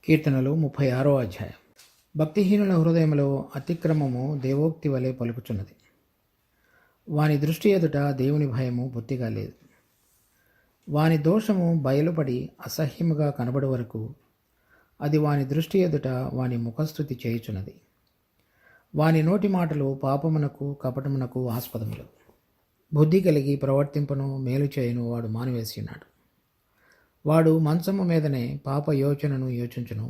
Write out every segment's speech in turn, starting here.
కీర్తనలు 36వ అధ్యాయం. భక్తిహీనుల హృదయములో అతిక్రమము దేవోక్తి వలె పలుకుచున్నది. వాని దృష్టి ఎదుట దేవుని భయము బొత్తిగా లేదు. వాని దోషము బయలుపడి అసహ్యముగా కనబడు వరకు అది వాని దృష్టి ఎదుట వాని ముఖస్థుతి చేయుచున్నది. వాని నోటి మాటలు పాపమునకు కపటమునకు ఆస్పదములు. బుద్ధి కలిగి ప్రవర్తింపను మేలు చేయను వాడు మానివేసి ఉన్నాడు. వాడు మంచము మీదనే పాప యోచనను యోచించును.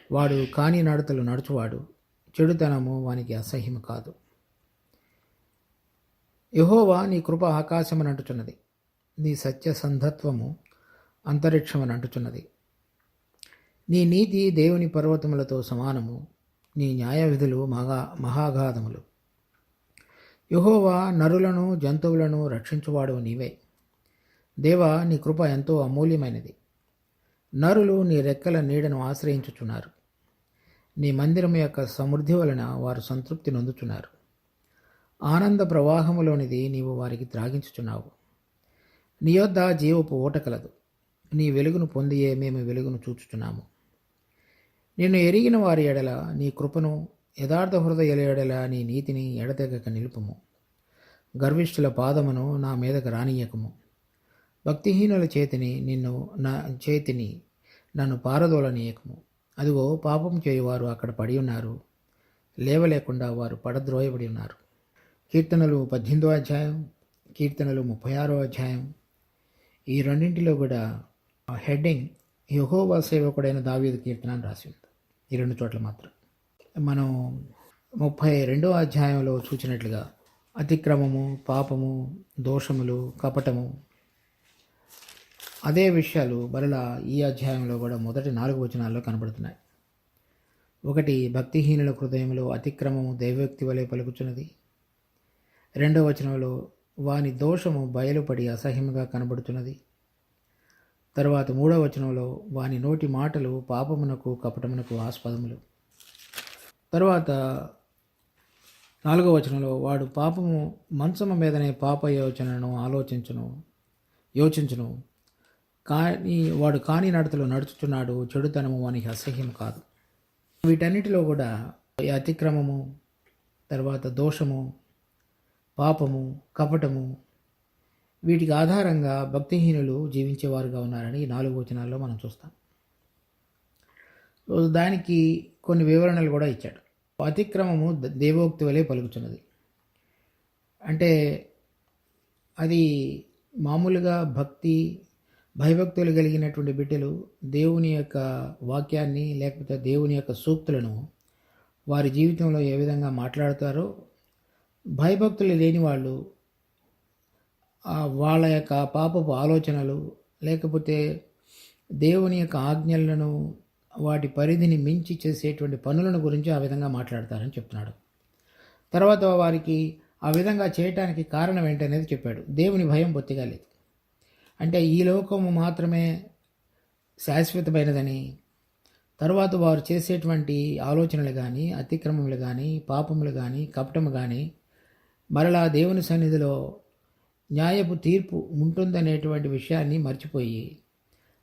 వాడు కాని నడతలు నడుచువాడు. చెడుతనము వానికి అసహ్యము కాదు. యెహోవా నీ కృప ఆకాశమునంటుచున్నది, నీ సత్యసంధత్వము అంతరిక్షమునంటుచున్నది. నీ నీతి దేవుని పర్వతములతో సమానము, నీ న్యాయవిధులు మహాగాధములు. యెహోవా నరులను జంతువులను రక్షించువాడు నీవే. దేవా, నీ కృప ఎంతో అమూల్యమైనది. నరులు నీ రెక్కల నీడను ఆశ్రయించుచున్నారు. నీ మందిరం యొక్క సమృద్ధి వలన వారు సంతృప్తి నొందుచున్నారు. ఆనంద ప్రవాహములోనిది నీవు వారికి త్రాగించుచున్నావు. నీ యొద్ద జీవపు ఊట కలదు. నీ వెలుగును పొందియే మేము వెలుగును చూచుచున్నాము. నిన్ను ఎరిగిన వారి ఎడల నీ కృపను, యథార్థ హృదయుల ఎడల నీ నీతిని ఎడతెగక నిలుపుము. గర్విష్ఠుల పాదమును నా మీదకు రానియకము. భక్తిహీనుల చేతిని నన్ను పారదోలనీయకము. అదిగో, పాపం చేయువారు అక్కడ పడి ఉన్నారు, లేవలేకుండా వారు పడద్రోయబడి ఉన్నారు. కీర్తనలు 18వ అధ్యాయం, కీర్తనలు 36వ అధ్యాయం, ఈ రెండింటిలో కూడా హెడ్డింగ్ యెహోవా సేవకుడైన దావీదు కీర్తన అని రాసి ఉంది. ఈ రెండు చోట్ల మాత్రం. మనం 32వ అధ్యాయంలో చూసినట్లుగా అతిక్రమము, పాపము, దోషములు, కపటము, అదే విషయాలు మరలా ఈ అధ్యాయంలో కూడా మొదటి 4 వచనాల్లో కనబడుతున్నాయి. ఒకటి, భక్తిహీనుల హృదయంలో అతిక్రమము దైవోక్తి వలె పలుకుచున్నది. 2వ వచనంలో వాని దోషము బయలుపడి అసహ్యముగా కనబడుతున్నది. తర్వాత 3వ వచనంలో వాని నోటి మాటలు పాపమునకు కపటమునకు ఆస్పదములు. తర్వాత 4వ వచనంలో వాడు పాపము మంచము మీదనే పాప యోచనను యోచించును. కానీ వాడు కాని నడతలు నడుచుచున్నాడు. చెడుతనము వానికి అసహ్యం కాదు. వీటన్నిటిలో కూడా ఈ అతిక్రమము, తర్వాత దోషము, పాపము, కపటము, వీటికి ఆధారంగా భక్తిహీనులు జీవించేవారుగా ఉన్నారని 4 వచనాల్లో మనం చూస్తాం. దానికి కొన్ని వివరణలు కూడా ఇచ్చాడు. అతిక్రమము దేవోక్తి వలె పలుకుచున్నది అంటే అది మామూలుగా భయభక్తులు కలిగినటువంటి బిడ్డలు దేవుని యొక్క వాక్యాన్ని లేకపోతే దేవుని యొక్క సూక్తులను వారి జీవితంలో ఏ విధంగా మాట్లాడతారో, భయభక్తులు లేని వాళ్ళు వాళ్ళ యొక్క పాపపు ఆలోచనలు లేకపోతే దేవుని యొక్క ఆజ్ఞలను, వాటి పరిధిని మించి చేసేటువంటి పనులను గురించి ఆ విధంగా మాట్లాడతారని చెప్తున్నాడు. తర్వాత వారికి ఆ విధంగా చేయటానికి కారణం ఏంటనేది చెప్పాడు. దేవుని భయం బొత్తిగా లేదు. అంటే ఈ లోకము మాత్రమే శాశ్వతమైనదని, తరువాత వారు చేసేటువంటి ఆలోచనలు కానీ, అతిక్రమములు కానీ, పాపములు కానీ, కపటము కానీ మరలా దేవుని సన్నిధిలో న్యాయపు తీర్పు ఉంటుందనేటువంటి విషయాన్ని మర్చిపోయి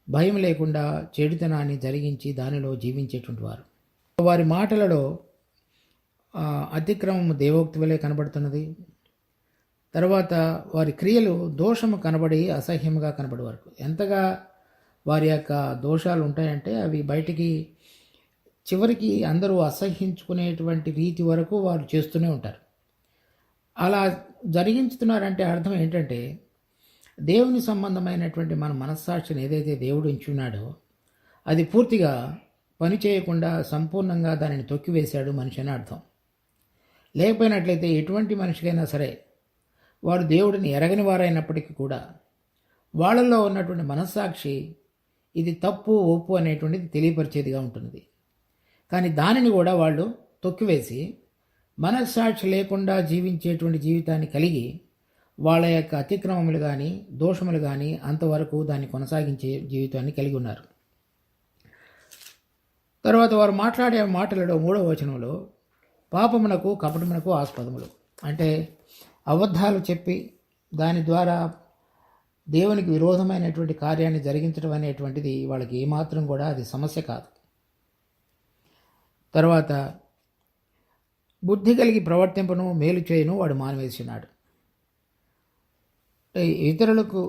భయం లేకుండా చెడుతనాన్ని జరిగించి దానిలో జీవించేటువంటి వారు. వారి మాటలలో అతిక్రమము దేవోక్తి వలె కనబడుతున్నది. తర్వాత వారి క్రియలు దోషము కనబడి అసహ్యముగా కనబడే వరకు ఎంతగా వారి యొక్క దోషాలు ఉంటాయంటే అవి బయటికి చివరికి అందరూ అసహ్యించుకునేటువంటి రీతి వరకు వారు చేస్తూనే ఉంటారు. అలా జరిగించుతున్నారంటే అర్థం ఏంటంటే దేవుని సంబంధమైనటువంటి మన మనస్సాక్షిని ఏదైతే దేవుడు ఉంచున్నాడో అది పూర్తిగా పని చేయకుండా సంపూర్ణంగా దానిని తొక్కివేశాడు మనిషి అని అర్థం. లేకపోయినట్లయితే ఎటువంటి మనిషికైనా సరే వారు దేవుడిని ఎరగని వారైనప్పటికీ కూడా వాళ్ళల్లో ఉన్నటువంటి మనస్సాక్షి ఇది తప్పు ఒప్పు అనేటువంటిది తెలియపరిచేదిగా ఉంటుంది. కానీ దానిని కూడా వాళ్ళు తొక్కివేసి మనస్సాక్షి లేకుండా జీవించేటువంటి జీవితాన్ని కలిగి వాళ్ళ యొక్క అతిక్రమములు కానీ దోషములు కానీ అంతవరకు దాన్ని కొనసాగించే జీవితాన్ని కలిగి ఉన్నారు. తర్వాత వారు మాట్లాడే మాటలలో 3వ వచనంలో పాపమునకు కపటమునకు ఆస్పదములు అంటే అబద్ధాలు చెప్పి దాని ద్వారా దేవునికి విరోధమైనటువంటి కార్యాన్ని జరిగించడం అనేటువంటిది వాళ్ళకి ఏమాత్రం కూడా అది సమస్య కాదు. తర్వాత బుద్ధి కలిగి ప్రవర్తింపను, మేలు చేయను వాడు మానివేసినాడు. ఇతరులకు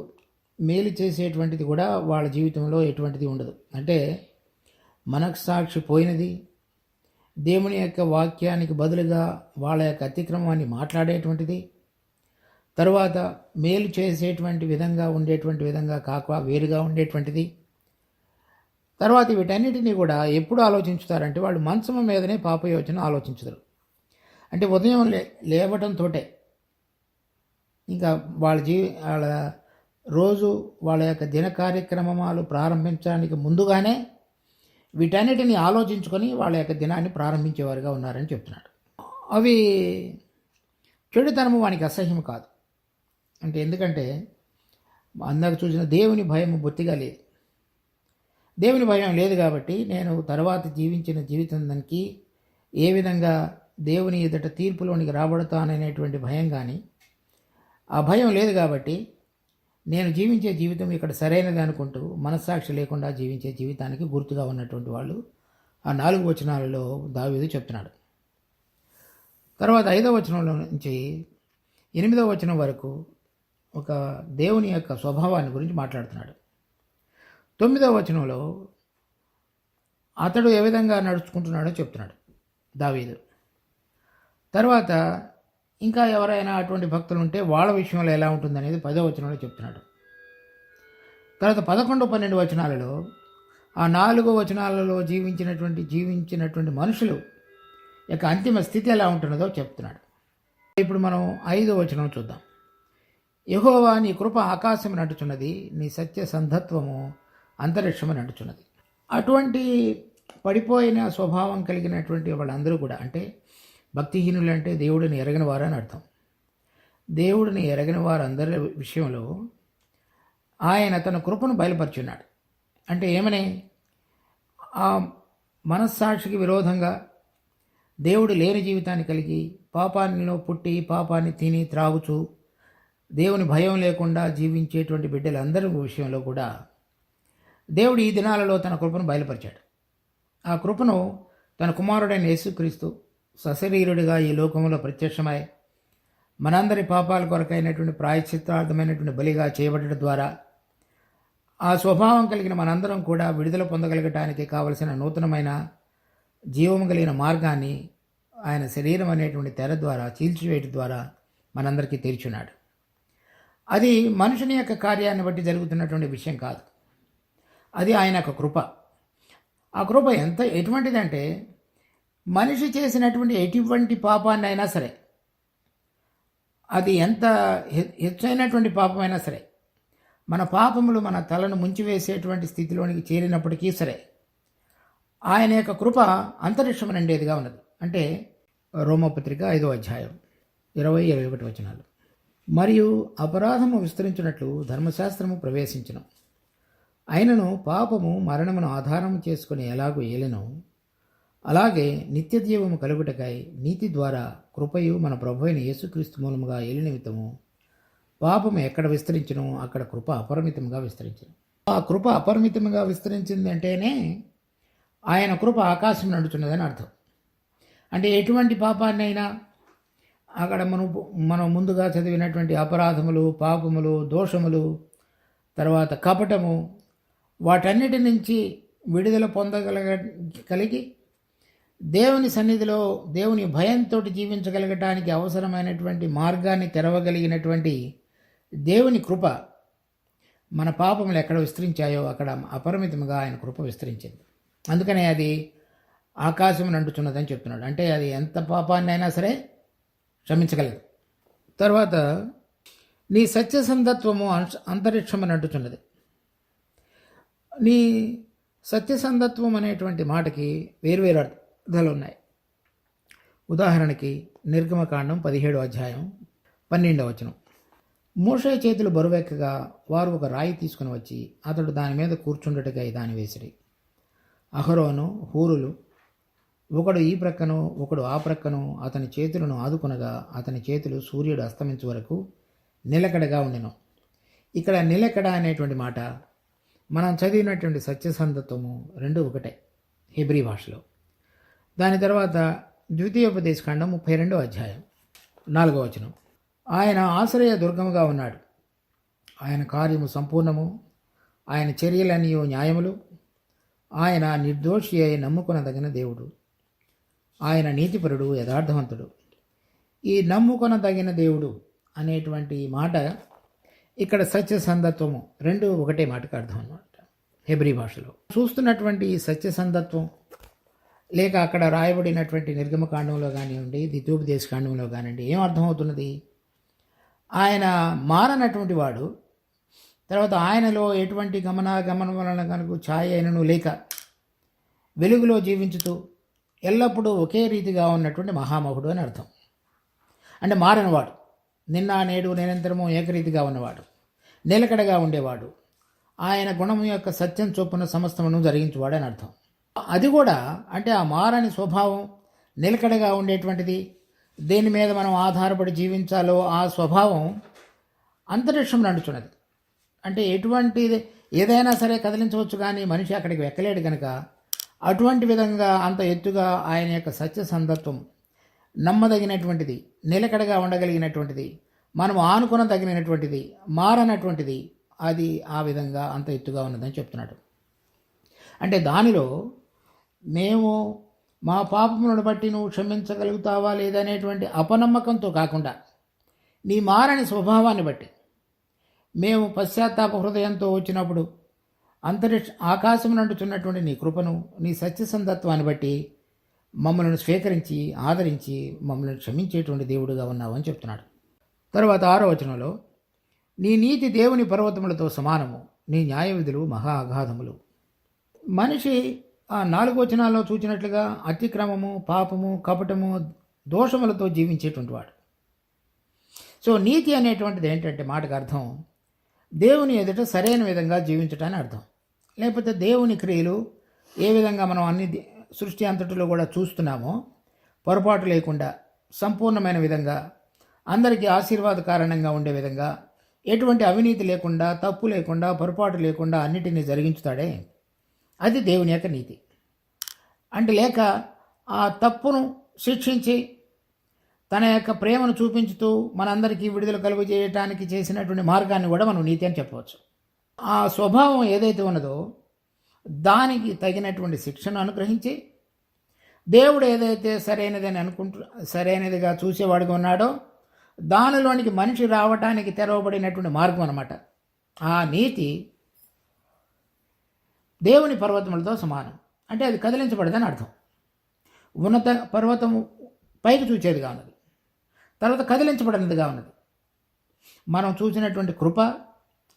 మేలు చేసేటువంటిది కూడా వాళ్ళ జీవితంలో ఎటువంటిది ఉండదు. అంటే మనస్సాక్షి పోయినది, దేవుని యొక్క వాక్యానికి బదులుగా వాళ్ళ యొక్క అతిక్రమాన్ని మాట్లాడేటువంటిది, తరువాత మేలు చేసేటువంటి విధంగా ఉండేటువంటి విధంగా కాక వేరుగా ఉండేటువంటిది. తర్వాత వీటన్నిటినీ కూడా ఎప్పుడు ఆలోచించుతారంటే వాళ్ళు మంచం మీదనే పాపయోచన ఆలోచించరు. అంటే ఉదయం లేవటంతో ఇంకా వాళ్ళ రోజు వాళ్ళ యొక్క దిన కార్యక్రమాలు ప్రారంభించడానికి ముందుగానే వీటన్నిటిని ఆలోచించుకొని వాళ్ళ యొక్క దినాన్ని ప్రారంభించేవారుగా ఉన్నారని చెప్తున్నాడు. అవి చెడుతనము వానికి అసహ్యం కాదు. అంటే ఎందుకంటే అందాక చూసిన దేవుని భయం బొత్తిగా లేదు. దేవుని భయం లేదు కాబట్టి నేను తర్వాత జీవించిన జీవితానికి ఏ విధంగా దేవుని ఎదుట తీర్పులోనికి రాబడతాననేటువంటి భయం కానీ, ఆ భయం లేదు కాబట్టి నేను జీవించే జీవితం ఇక్కడ సరైనది అనుకుంటూ మనస్సాక్షి లేకుండా జీవించే జీవితానికి గుర్తుగా ఉన్నటువంటి వాళ్ళు ఆ 4 వచనాలలో దావీదు చెప్తున్నాడు. తర్వాత 5వ వచనంలో నుంచి 8వ వచనం వరకు ఒక దేవుని యొక్క స్వభావాన్ని గురించి మాట్లాడుతున్నాడు. 9వ వచనంలో అతడు ఏ విధంగా నడుచుకుంటున్నాడో చెప్తున్నాడు దావీదు. తర్వాత ఇంకా ఎవరైనా అటువంటి భక్తులు ఉంటే వాళ్ళ విషయంలో ఎలా ఉంటుందనేది 10వ వచనంలో చెప్తున్నాడు. తర్వాత 11, 12 వచనాలలో ఆ 4 వచనాలలో జీవించినటువంటి మనుషులు యొక్క అంతిమ స్థితి ఎలా ఉంటున్నదో చెప్తున్నాడు. ఇప్పుడు మనం 5వ వచనం చూద్దాం. యెహోవా నీ కృప ఆకాశం నడుచున్నది, నీ సత్య సంధత్వము అంతరిక్షము నడుచున్నది. అటువంటి పడిపోయిన స్వభావం కలిగినటువంటి వాళ్ళందరూ కూడా, అంటే భక్తిహీనులు అంటే దేవుడిని ఎరగని వారు అని అర్థం. దేవుడిని ఎరగని వారందరి విషయంలో ఆయన తన కృపను బయలుపరుచున్నాడు. అంటే ఏమని? ఆ మనస్సాక్షికి విరోధంగా దేవుడు లేని జీవితాన్ని కలిగి పాపానిలో పుట్టి పాపాన్ని తిని త్రాగుచూ దేవుని భయం లేకుండా జీవించేటువంటి బిడ్డలందరి విషయంలో కూడా దేవుడు ఈ దినాలలో తన కృపను బయలుపరిచాడు. ఆ కృపను తన కుమారుడైన యేసుక్రీస్తు సశరీరుడిగా ఈ లోకంలో ప్రత్యక్షమై మనందరి పాపాల కొరకైనటువంటి ప్రాయశ్చిత్తార్థమైనటువంటి బలిగా చేయబడటం ద్వారా ఆ స్వభావం కలిగిన మనందరం కూడా విడుదల పొందగలగటానికి కావలసిన నూతనమైన జీవము కలిగిన మార్గాన్ని ఆయన శరీరం అనేటువంటి తెర ద్వారా చీల్చివేయటం ద్వారా మనందరికీ తెరిచున్నాడు. అది మనుషుని యొక్క కార్యాన్ని బట్టి జరుగుతున్నటువంటి విషయం కాదు. అది ఆయన యొక్క కృప. ఆ కృప ఎటువంటిదంటే మనిషి చేసినటువంటి ఎటువంటి పాపాన్ని అయినా సరే, అది ఎంత హెచ్చైనటువంటి పాపమైనా సరే, మన పాపములు మన తలను ముంచివేసేటువంటి స్థితిలోనికి చేరినప్పటికీ సరే ఆయన యొక్క కృప అంతరిక్షం నిండేదిగా ఉన్నది. అంటే రోమపత్రిక 5వ అధ్యాయం 20-21 వచనాలు. మరియు అపరాధము విస్తరించినట్లు ధర్మశాస్త్రము ప్రవేశించును, అయినను పాపము మరణమును ఆధారం చేసుకుని ఎలాగూ ఏలెనో అలాగే నిత్యజీవము కలుగుటకై నీతి ద్వారా కృపయు మన ప్రభువైన యేసుక్రీస్తు మూలముగా ఏలి నిమిత్తము పాపము ఎక్కడ విస్తరించును అక్కడ కృప అపరిమితంగా విస్తరించును. ఆ కృప అపరిమితంగా విస్తరించింది అంటేనే ఆయన కృప ఆకాశం నడుచున్నదని అర్థం. అంటే ఎటువంటి పాపాన్ని అయినా అక్కడ మనం ముందుగా చదివినటువంటి అపరాధములు, పాపములు, దోషములు, తర్వాత కపటము, వాటన్నిటి నుంచి విడుదల కలిగి దేవుని సన్నిధిలో దేవుని భయంతో జీవించగలగటానికి అవసరమైనటువంటి మార్గాన్ని తెరవగలిగినటువంటి దేవుని కృప మన పాపములు ఎక్కడ విస్తరించాయో అక్కడ అపరిమితంగా ఆయన కృప విస్తరించింది. అందుకనే అది ఆకాశం నంటుచున్నదని చెప్తున్నాడు. అంటే అది ఎంత పాపాన్ని అయినా సరే క్షమించగలదు. తర్వాత నీ సత్యసంధత్వము అంతరిక్షము నంటుచున్నది. నీ సత్యసంధత్వం అనేటువంటి మాటకి వేర్వేరు అర్థాలు ఉన్నాయి. ఉదాహరణకి నిర్గమకాండం 17వ అధ్యాయం 12వ వచనం. మోషే చేతులు బరువెక్కగా వారు ఒక రాయి తీసుకుని వచ్చి అతడు దాని మీద కూర్చుండుటకై దాని వేసిరి. అహరోను, హూరులు ఒకడు ఈ ప్రక్కను ఒకడు ఆ ప్రక్కను అతని చేతులను ఆదుకొనగా అతని చేతులు సూర్యుడు అస్తమించే వరకు నిలకడగా ఉండెను. ఇక్కడ నిలకడ అనేటువంటి మాట మనం చదివినటువంటి సత్యసంధత్వము రెండు ఒకటే హెబ్రీ భాషలో. దాని తర్వాత ద్వితీయోపదేశకాండం 32వ అధ్యాయం 4వ వచనం. ఆయన ఆశ్రయ దుర్గముగా ఉన్నాడు, ఆయన కార్యము సంపూర్ణము, ఆయన చర్యలన్నీ న్యాయములు, ఆయన నిర్దోషి అయి నమ్ముకొనదగిన దేవుడు, ఆయన నీతిపరుడు, యథార్థవంతుడు. ఈ నమ్ముకొనదగిన దేవుడు అనేటువంటి మాట ఇక్కడ సత్యసంధత్వము రెండు ఒకటే మాటకు అర్థం అన్నమాట హెబ్రీ భాషలో. చూస్తున్నటువంటి ఈ సత్యసంధత్వం లేక అక్కడ రాయబడినటువంటి నిర్గమకాండంలో కానివ్వండి, ద్వితీయోపదేశకాండంలో కానివ్వండి ఏం అర్థమవుతున్నది? ఆయన మారనటువంటి వాడు, తర్వాత ఆయనలో ఎటువంటి గమనం వలన కనుక ఛాయ అయినను లేక వెలుగులో జీవించుతూ ఎల్లప్పుడూ ఒకే రీతిగా ఉన్నటువంటి మహామహుడు అని అర్థం. అంటే మారనివాడు, నిన్న నేడు నిరంతరము ఏకరీతిగా ఉన్నవాడు, నిలకడగా ఉండేవాడు, ఆయన గుణము యొక్క సత్యం చొప్పున సమస్తమును జరిగించేవాడు అని అర్థం. అది కూడా అంటే ఆ మారని స్వభావం నిలకడగా ఉండేటువంటిది, దేని మీద మనం ఆధారపడి జీవించాలో ఆ స్వభావం అంతరిక్షం నడుచున్నది. అంటే ఎటువంటిది ఏదైనా సరే కదిలించవచ్చు, కానీ మనిషి అక్కడికి ఎక్కలేడు కనుక అటువంటి విధంగా అంత ఎత్తుగా ఆయన యొక్క సత్యసంధత్వం నమ్మదగినటువంటిది, నిలకడగా ఉండగలిగినటువంటిది, మనం ఆనుకొనదగినటువంటిది, మారనటువంటిది, అది ఆ విధంగా అంత ఎత్తుగా ఉన్నదని చెప్తున్నాడు. అంటే దానిలో మేము మా పాపములను బట్టి నువ్వు క్షమించగలుగుతావా లేదనేటువంటి అపనమ్మకంతో కాకుండా నీ మారని స్వభావాన్ని బట్టి మేము పశ్చాత్తాప హృదయంతో వచ్చినప్పుడు ఆకాశం నంటుచున్నటువంటి నీ కృపను, నీ సత్యసంధత్వాన్ని బట్టి మమ్మల్ని స్వీకరించి ఆదరించి మమ్మల్ని క్షమించేటువంటి దేవుడుగా ఉన్నావు అని చెప్తున్నాడు. తర్వాత 6వ వచనంలో నీ నీతి దేవుని పర్వతములతో సమానము, నీ న్యాయ విధులు మహా అగాధములు. మనిషి ఆ 4 వచనాల్లో చూచినట్లుగా అతిక్రమము, పాపము, కపటము, దోషములతో జీవించేటువంటి వాడు. సో నీతి అనేటువంటిది ఏంటంటే మాటకు అర్థం దేవుని ఎదుట సరైన విధంగా జీవించటాన్ని అర్థం. లేకపోతే దేవుని క్రియలు ఏ విధంగా మనం అన్ని సృష్టి అంతటిలో కూడా చూస్తున్నామో పొరపాటు లేకుండా సంపూర్ణమైన విధంగా అందరికీ ఆశీర్వాద కారణంగా ఉండే విధంగా ఎటువంటి అవినీతి లేకుండా, తప్పు లేకుండా, పొరపాటు లేకుండా అన్నిటినీ జరిగించుతాడే, అది దేవుని యొక్క నీతి. అంటే లేక ఆ తప్పును శిక్షించి తన యొక్క ప్రేమను చూపించుతూ మనందరికీ విడుదల కలుగు చేయడానికి చేసినటువంటి మార్గాన్ని కూడా మనం నీతి అని చెప్పవచ్చు. ఆ స్వభావం ఏదైతే ఉన్నదో దానికి తగినటువంటి శిక్షను అనుగ్రహించి దేవుడు ఏదైతే సరైనదిగా చూసేవాడుగా ఉన్నాడో దానిలోనికి మనిషి రావటానికి తెరవబడినటువంటి మార్గం అన్నమాట. ఆ నీతి దేవుని పర్వతములతో సమానం. అంటే అది కదిలించబడదని అర్థం. ఉన్నత పర్వతము పైకి చూచేదిగా ఉన్నది, తర్వాత కదిలించబడినదిగా ఉన్నది. మనం చూసినటువంటి కృప,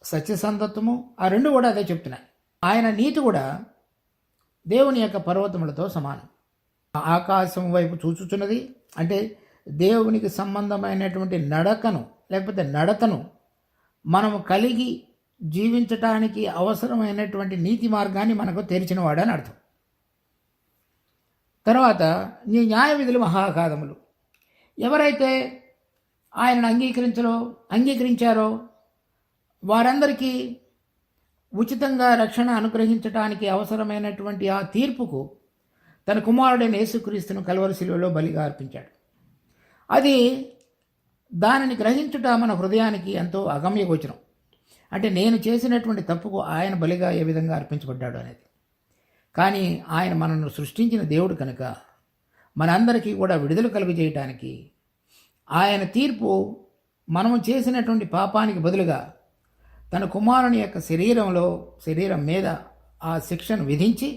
సత్యసంధత్వము ఆ రెండు కూడా అదే చెప్తున్నాయి. ఆయన నీతి కూడా దేవుని యొక్క పర్వతములతో సమానం. ఆకాశం వైపు చూచుచున్నది అంటే దేవునికి సంబంధమైనటువంటి నడకను లేకపోతే నడతను మనము కలిగి జీవించటానికి అవసరమైనటువంటి నీతి మార్గాన్ని మనకు తెరిచినవాడు అని అర్థం. తర్వాత నీ న్యాయ విధులు మహాకాదములు. ఎవరైతే ఆయనను అంగీకరించారో వారందరికీ ఉచితంగా రక్షణ అనుగ్రహించటానికి అవసరమైనటువంటి ఆ తీర్పుకు తన కుమారుడైన యేసుక్రీస్తును కల్వరి శిలువలో బలిగా అర్పించాడు. అది దానిని గ్రహించుట మన హృదయానికి ఎంతో అగమ్యగోచరం. అంటే నేను చేసినటువంటి తప్పుకు ఆయన బలిగా ఏ విధంగా అర్పించబడ్డాడు అనేది. కానీ ఆయన మనను సృష్టించిన దేవుడు కనుక మనందరికీ కూడా విడుదల కలుగజేయటానికి ఆయన తీర్పు మనము చేసినటువంటి పాపానికి బదులుగా తన కుమారుని యొక్క శరీరం మీద ఆ శిక్షను విధించి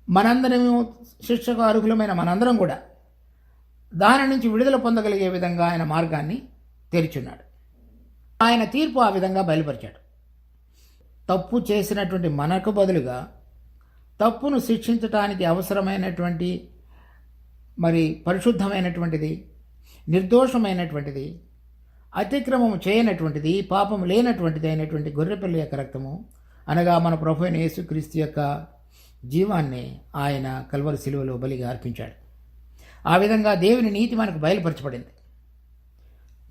మనందరము శిక్షకు అర్హులమైన మనందరం కూడా దాని నుంచి విడుదల పొందగలిగే విధంగా ఆయన మార్గాన్ని తెరిచున్నాడు. ఆయన తీర్పు ఆ విధంగా బయలుపరిచాడు. తప్పు చేసినటువంటి మనకు బదులుగా తప్పును శిక్షించటానికి అవసరమైనటువంటి పరిశుద్ధమైనటువంటిది, నిర్దోషమైనటువంటిది, అతిక్రమము చేయనటువంటిది, పాపం లేనటువంటిది అయినటువంటి గొర్రెపిల్ల యొక్క రక్తము అనగా మన ప్రభువైన యేసుక్రీస్తు యొక్క జీవాన్ని ఆయన కల్వరి శిలువలో బలిగా అర్పించాడు. ఆ విధంగా దేవుని నీతి మనకు బయలుపరచబడింది.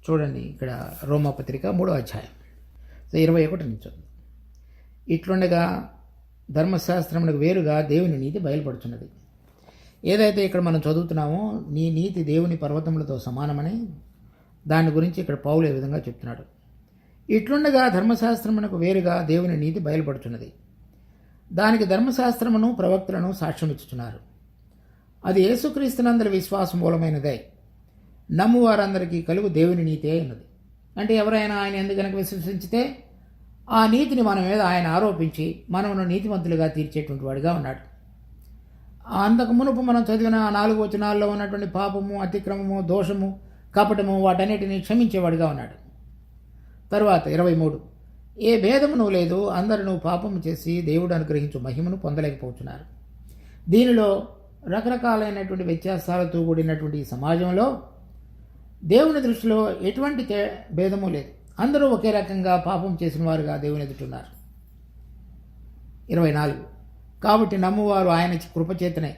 చూడండి ఇక్కడ రోమాపత్రిక 3వ అధ్యాయం 21 నుంచి. ఇట్లుండగా ధర్మశాస్త్రమునకు వేరుగా దేవుని నీతి బయలుపడుతున్నది. ఏదైతే ఇక్కడ మనం చదువుతున్నామో నీ నీతి దేవుని పర్వతములతో సమానమని దాని గురించి ఇక్కడ పౌలు ఏ విధంగా చెప్తున్నాడు. ఇట్లుండగా ధర్మశాస్త్రమునకు వేరుగా దేవుని నీతి బయలుపడుచున్నది. దానికి ధర్మశాస్త్రమును ప్రవక్తలను సాక్ష్యమిచ్చుచున్నారు. అది యేసుక్రీస్తునందరి విశ్వాసం మూలమైనదే. నమ్ము వారందరికీ కలుగు దేవుని నీతే ఉన్నది. అంటే ఎవరైనా ఆయన ఎందుకు కనుక విశ్వసించితే ఆ నీతిని మన మీద ఆయన ఆరోపించి మనమును నీతిమంతులుగా తీర్చేటువంటి వాడిగా ఉన్నాడు. అంతకు మునుపు మనం చదివిన 4 వచనాల్లో ఉన్నటువంటి పాపము, అతిక్రమము, దోషము, కపటము వాటన్నిటిని క్షమించేవాడిగా ఉన్నాడు. తరువాత 23, ఏ భేదమును లేదు, అందరూ పాపము చేసి దేవుడు అనుగ్రహించు మహిమను పొందలేకపోతున్నారు. దీనిలో రకరకాలైనటువంటి వ్యత్యాసాలతో కూడినటువంటి ఈ సమాజంలో దేవుని దృష్టిలో ఎటువంటి భేదము లేదు. అందరూ ఒకే రకంగా పాపం చేసిన వారుగా దేవుని ఎదుటున్నారు. 24, కాబట్టి నమ్మువారు ఆయన కృపచేతనే,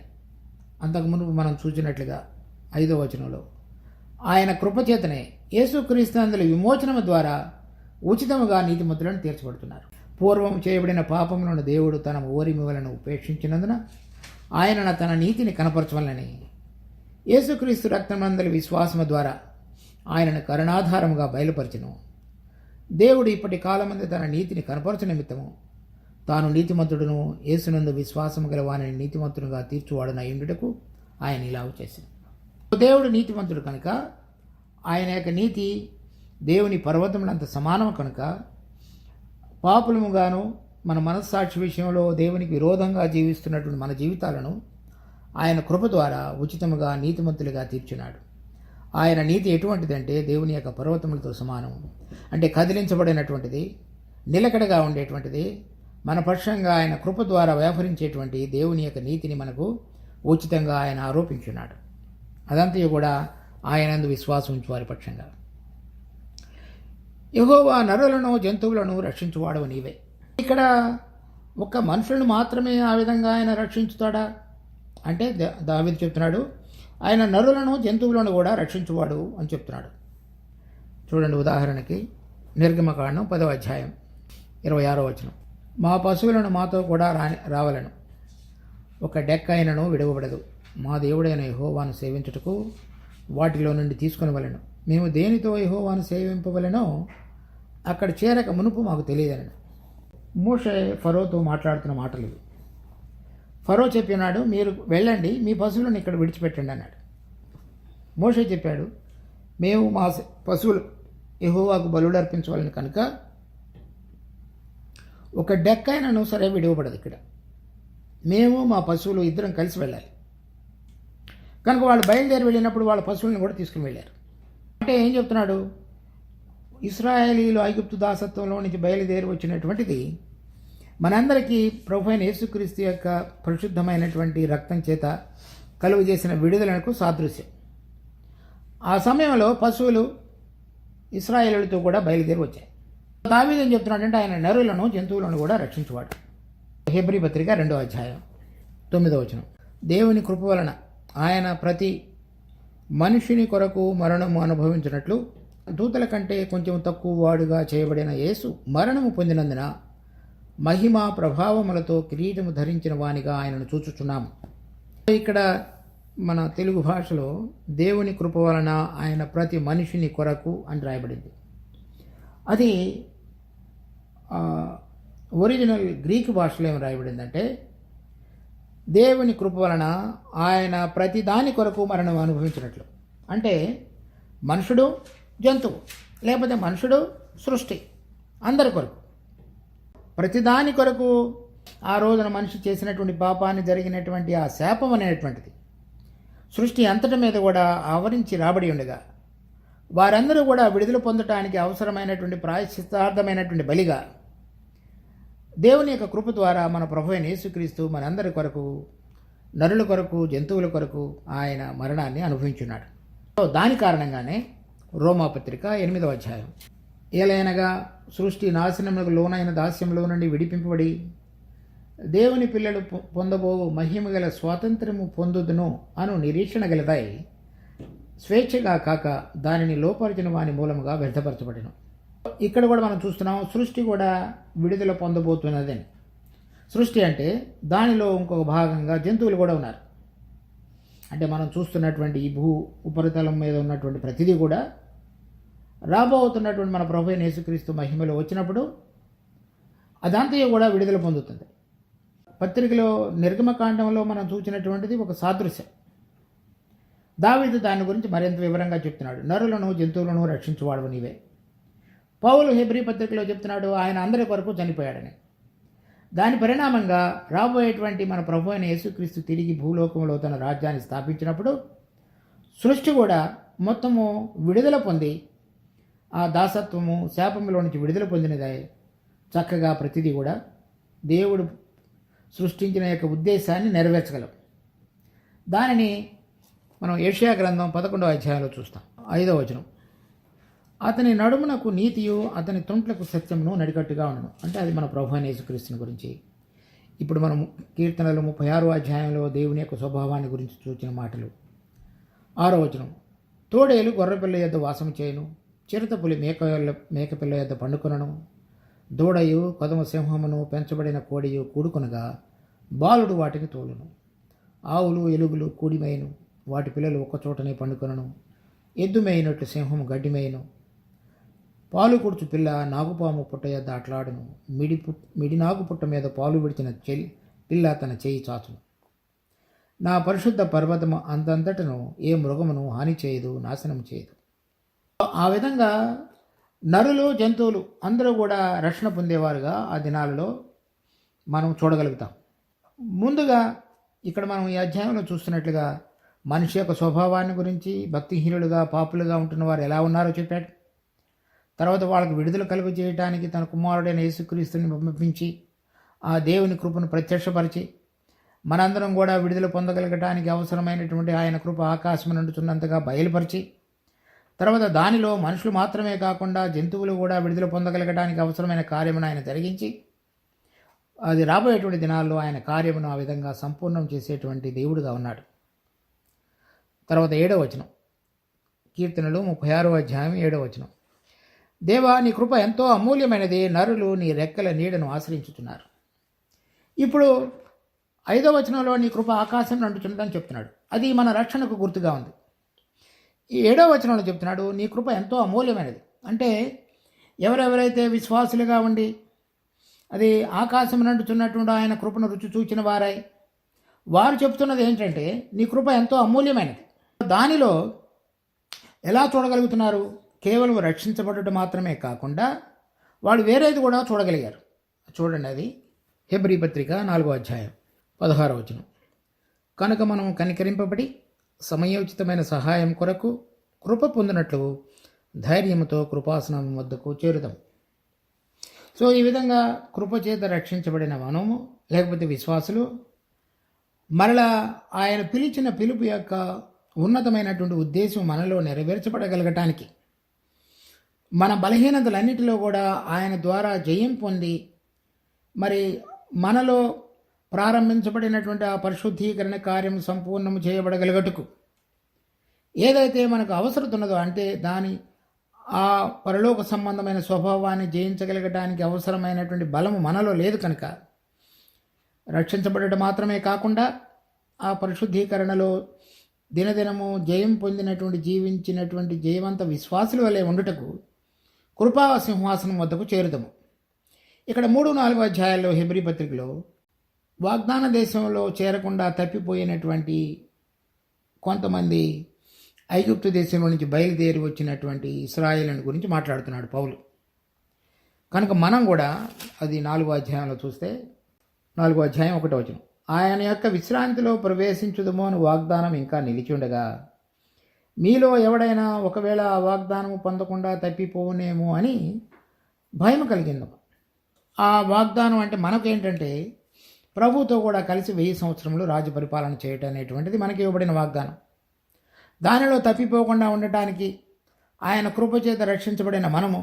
అంతకుముందు మనం చూసినట్లుగా 5వ వచనంలో ఆయన కృపచేతనే యేసుక్రీస్తునందు విమోచనము ద్వారా ఉచితముగా నీతిమంతులను తీర్చబడుతున్నారు. పూర్వం చేయబడిన పాపములను దేవుడు తన ఓరిమి వలన ఉపేక్షించినందున ఆయన తన నీతిని కనపరచవలనని యేసుక్రీస్తు రక్తమందలి విశ్వాసము ద్వారా ఆయనను కరుణాధారముగా బయలుపరిచెను. దేవుడు ఇప్పటి కాలమందు తన నీతిని కనపరచు నిమిత్తము తాను నీతిమంతుడును యేసునందు విశ్వాసము గల వానిని నీతిమంతుడుగా తీర్చువాడున అయ్యుండుటకు ఆయన ఇలాగ చేశాడు. దేవుడు నీతిమంతుడు కనుక ఆయన యొక్క నీతి దేవుని పర్వతములంత సమానము కనుక పాపులముగాను మన మనస్సాక్షి విషయంలో దేవునికి విరోధంగా జీవిస్తున్నటువంటి మన జీవితాలను ఆయన కృప ద్వారా ఉచితముగా నీతిమంతులుగా తీర్చున్నాడు. ఆయన నీతి ఎటువంటిదంటే దేవుని యొక్క పర్వతములతో సమానం. అంటే కదిలించబడినటువంటిది, నిలకడగా ఉండేటువంటిది, మన పక్షంగా ఆయన కృప ద్వారా వ్యవహరించేటువంటి దేవుని యొక్క నీతిని మనకు ఉచితంగా ఆయన ఆరోపించున్నాడు. అదంతా కూడా ఆయనందు విశ్వాసం ఉంచు వారి పక్షంగా. యెహోవా నరులను జంతువులను రక్షించువాడవు నీవే. ఇక్కడ ఒక్క మనుషులను మాత్రమే ఆ విధంగా ఆయన రక్షించుతాడా అంటే దావీదు చెప్తున్నాడు ఆయన నరులను జంతువులను కూడా రక్షించువాడు అని చెప్తున్నాడు. చూడండి, ఉదాహరణకి నిర్గమకాండం 10వ అధ్యాయం 26వ వచనం, మా పశువులను మాతో కూడా రావలను, ఒక డెక్క అయినను విడవబడదు. మా దేవుడైన యెహోవాను సేవించుటకు వాటిలో నుండి తీసుకొనవలెను. మేము దేనితో యెహోవాను సేవింపవలెనో అక్కడ చేరక మునుపు మాకు తెలియదనను. మోషే ఫరోతో మాట్లాడుతున్న మాటలు ఇవి. ఫరో చెప్పినాడు, మీరు వెళ్ళండి, మీ పశువులను ఇక్కడ విడిచిపెట్టండి అన్నాడు. మోషే చెప్పాడు, మేము మా పశువులు యెహోవాకు బలులు అర్పించవాలని కనుక ఒక డెక్కైనను సరే విడవబడదు. ఇక్కడ మేము మా పశువులు ఇద్దరం కలిసి వెళ్ళాలి కనుక వాళ్ళు బయలుదేరి వెళ్ళినప్పుడు వాళ్ళ పశువులను కూడా తీసుకుని వెళ్ళారు. అంటే ఏం చెప్తున్నాడు, ఇశ్రాయేలీలు ఐగుప్తు దాసత్వంలో నుంచి బయలుదేరి వచ్చినటువంటిది మనందరికీ ప్రభు అయిన యేసుక్రీస్తు యొక్క పరిశుద్ధమైనటువంటి రక్తం చేత కలుగు చేసిన విడుదలకు సాదృశ్యం. ఆ సమయంలో పశువులు ఇశ్రాయేలులతో కూడా బయలుదేరి వచ్చాయి. దావీదు ఏం చెప్తున్నాడంటే ఆయన నరులను జంతువులను కూడా రక్షించువాడు. హెబ్రీ పత్రిక 2వ అధ్యాయం 9వ వచనం, దేవుని కృప వలన ఆయన ప్రతి మనుషుని కొరకు మరణము అనుభవించినట్లు దూతల కంటే కొంచెం తక్కువ వాడుగా చేయబడిన యేసు మరణము పొందినందున మహిమ ప్రభావములతో కిరీటము ధరించిన వానిగా ఆయనను చూచుచున్నాము. ఇక్కడ మన తెలుగు భాషలో దేవుని కృప వలన ఆయన ప్రతి మనిషిని కొరకు అని రాయబడింది. అది ఒరిజినల్ గ్రీకు భాషలో ఏమి రాయబడిందంటే దేవుని కృప వలన ఆయన ప్రతి దాని కొరకు మరణం అనుభవించినట్లు. అంటే మనుషుడు, జంతువు, లేకపోతే మనుషుడు, సృష్టి, అందరి కొరకు, ప్రతిదాని కొరకు ఆ రోజున మనిషి చేసినటువంటి పాపాన్ని జరిగినటువంటి ఆ శాపం అనేటువంటిది సృష్టి అంతటి మీద కూడా ఆవరించి రాబడి ఉండగా వారందరూ కూడా విడుదల పొందటానికి అవసరమైనటువంటి ప్రాయశ్చిత్తార్థమైనటువంటి బలిగా దేవుని యొక్క కృప ద్వారా మన ప్రభు అయిన యేసుక్రీస్తు మనందరి కొరకు, నరుల కొరకు, జంతువుల కొరకు ఆయన మరణాన్ని అనుభవించున్నాడు. దాని కారణంగానే రోమాపత్రిక 8వ అధ్యాయం, ఏలైనగా సృష్టి నాశనములకు లోనైన దాస్యంలో నుండి విడిపింపబడి దేవుని పిల్లలు పొందబో మహిమ గల స్వాతంత్ర్యము పొందుదును అను నిరీక్షణ గలదై స్వేచ్ఛగా కాక దానిని లోపరిచిన వాని మూలముగా వ్యర్థపరచబడిను. ఇక్కడ కూడా మనం చూస్తున్నాం, సృష్టి కూడా విడుదల పొందబోతున్నదని. సృష్టి అంటే దానిలో ఇంకొక భాగంగా జంతువులు కూడా ఉన్నారు. అంటే మనం చూస్తున్నటువంటి ఈ భూ ఉపరితలం మీద ఉన్నటువంటి ప్రతిదీ కూడా రాబోతున్నటువంటి మన ప్రభు అయిన యేసుక్రీస్తు మహిమలో వచ్చినప్పుడు అదంతయు కూడా విడుదల పొందుతుంది. పత్రికలో నిర్గమకాండంలో మనం చూసినటువంటిది ఒక సాదృశ్యం. దావీదు దాని గురించి మరింత వివరంగా చెప్తున్నాడు. నరులను జంతువులను రక్షించువాడు నీవే. పౌలు హెబ్రీ పత్రికలో చెప్తున్నాడు ఆయన అందరి కొరకు చనిపోయాడని. దాని పరిణామంగా రాబోయేటువంటి మన ప్రభు అయిన యేసుక్రీస్తు తిరిగి భూలోకంలో తన రాజ్యాన్ని స్థాపించినప్పుడు సృష్టి కూడా మొత్తము విడుదల పొంది ఆ దాసత్వము శాపంలో నుంచి విడుదల పొందినదే చక్కగా ప్రతిదీ కూడా దేవుడు సృష్టించిన యొక్క ఉద్దేశాన్ని నెరవేర్చగలం. దానిని మనం యెషయా గ్రంథం 11వ అధ్యాయంలో చూస్తాం. 5వ వచనం, అతని నడుమునకు నీతియు అతని తుంట్లకు సత్యమును నడికట్టుగా ఉండను. అంటే అది మన ప్రభు అయిన యేసుక్రీస్తుని గురించి. ఇప్పుడు మనం కీర్తనలు 36వ అధ్యాయంలో దేవుని యొక్క స్వభావాన్ని గురించి చూచిన మాటలు. 6వ వచనం, తోడేలు గొర్రెపిల్ల యొద్ద వాసము చేయను, చిరుతపులి మేకపిల్ల యొద్ద పండుకొనను, దూడయు కొదమ సింహమును పెంచబడిన కోడియు కూడుకొనగా బాలుడు వాటికి తోలును. ఆవులు ఎలుగులు కూడిమేయును, వాటి పిల్లలు ఒక్కచోటనే పండుకొనను. ఎద్దు మేయినట్లు సింహము గడ్డి మేయును. పాలు కుడుచు పిల్ల నాగుపాము పుట్ట యొద్ద ఆటలాడును. మిడి నాగు పుట్ట మీద పాలు విడిచిన పిల్ల తన చేయి చాచును. నా పరిశుద్ధ పర్వతము అంతంతటను ఏ మృగమును హాని చేయదు, నాశనం చేయదు. ఆ విధంగా నరులు జంతువులు అందరూ కూడా రక్షణ పొందేవారుగా ఆ దినాలలో మనం చూడగలుగుతాం. ముందుగా ఇక్కడ మనం ఈ అధ్యాయంలో చూస్తున్నట్లుగా మనిషి యొక్క స్వభావాన్ని గురించి, భక్తిహీనులుగా పాపులుగా ఉంటున్న వారు ఎలా ఉన్నారో చెప్పాడు. తర్వాత వాళ్ళకు విడుదల కలుగు చేయడానికి తన కుమారుడైన యేసుక్రీస్తుని పంపించి ఆ దేవుని కృపను ప్రత్యక్షపరిచి మనందరం కూడా విడుదల పొందగలగటానికి అవసరమైనటువంటి ఆయన కృప ఆకాశం నుండుచున్నంతగా బయలుపరిచి, తర్వాత దానిలో మనుషులు మాత్రమే కాకుండా జంతువులు కూడా విడుదల పొందగలగడానికి అవసరమైన కార్యమును ఆయన జరిగించి అది రాబోయేటువంటి దినాల్లో ఆయన కార్యమును ఆ విధంగా సంపూర్ణం చేసేటువంటి దేవుడుగా ఉన్నాడు. తర్వాత 7వ వచనం, కీర్తనలు 36వ అధ్యాయం 7వ వచనం, దేవా నీ కృప ఎంతో అమూల్యమైనది, నరులు నీ రెక్కల నీడను ఆశ్రయించుతున్నారు. ఇప్పుడు 5వ వచనంలో నీ కృప ఆకాశం అంటుచున్నదని చెప్తున్నాడు. అది మన రక్షణకు గుర్తుగా ఉంది. ఈ 7వ వచనంలో చెప్తున్నాడు నీ కృప ఎంతో అమూల్యమైనది. అంటే ఎవరెవరైతే విశ్వాసులుగా ఉండి అది ఆకాశం నంటుచున్నటువంటి ఆయన కృపను రుచి చూచిన వారై వారు చెప్తున్నది ఏంటంటే నీ కృప ఎంతో అమూల్యమైనది. దానిలో ఎలా చూడగలుగుతున్నారు? కేవలం రక్షించబడటం మాత్రమే కాకుండా వాళ్ళు వేరేది కూడా చూడగలిగారు. చూడండి, అది హెబ్రీ పత్రిక 4వ అధ్యాయం 16వ వచనం, కనుక మనం కనికరింపబడి సమయోచితమైన సహాయం కొరకు కృప పొందినట్లు ధైర్యముతో కృపాసనం వద్దకు చేరుదాం. సో ఈ విధంగా కృపచేత రక్షించబడిన మనము లేకపోతే విశ్వాసులు మరలా ఆయన పిలిచిన పిలుపు యొక్క ఉన్నతమైనటువంటి ఉద్దేశం మనలో నెరవేర్చబడగలగటానికి మన బలహీనతలన్నిటిలో కూడా ఆయన ద్వారా జయం పొంది మరి మనలో ప్రారంభించబడినటువంటి ఆ పరిశుద్ధీకరణ కార్యం సంపూర్ణం చేయబడగలగటకు ఏదైతే మనకు అవసరం ఉన్నదో అంటే దాని ఆ పరలోక సంబంధమైన స్వభావాన్ని జయించగలగడానికి అవసరమైనటువంటి బలము మనలో లేదు కనుక రక్షించబడటం మాత్రమే కాకుండా ఆ పరిశుద్ధీకరణలో దినదినము జయం పొందినటువంటి జీవించినటువంటి జయవంత విశ్వాసుల వలె ఉండుటకు కృపా సింహాసనం వద్దకు చేరుదాము. ఇక్కడ 3-4 అధ్యాయాల్లో హెబ్రీ పత్రికలో వాగ్దాన దేశంలో చేరకుండా తప్పిపోయినటువంటి కొంతమంది ఐగుప్తు దేశంలో నుంచి బయలుదేరి వచ్చినటువంటి ఇశ్రాయేలుని గురించి మాట్లాడుతున్నాడు పౌలు. కనుక మనం కూడా అది 4వ అధ్యాయంలో చూస్తే 4వ అధ్యాయం 1వ వచనం, ఆయన యొక్క విశ్రాంతిలో ప్రవేశించుదమో అని వాగ్దానం ఇంకా నిలిచి ఉండగా మీలో ఎవడైనా ఒకవేళ ఆ వాగ్దానము పొందకుండా తప్పిపోనేమో అని భయం కలిగింది. ఆ వాగ్దానం అంటే మనకేంటంటే ప్రభుతో కూడా కలిసి 1000 సంవత్సరములు రాజ్య పరిపాలన చేయటం అనేటువంటిది మనకి ఇవ్వబడిన వాగ్దానం. దానిలో తప్పిపోకుండా ఉండటానికి ఆయన కృపచేత రక్షించబడిన మనము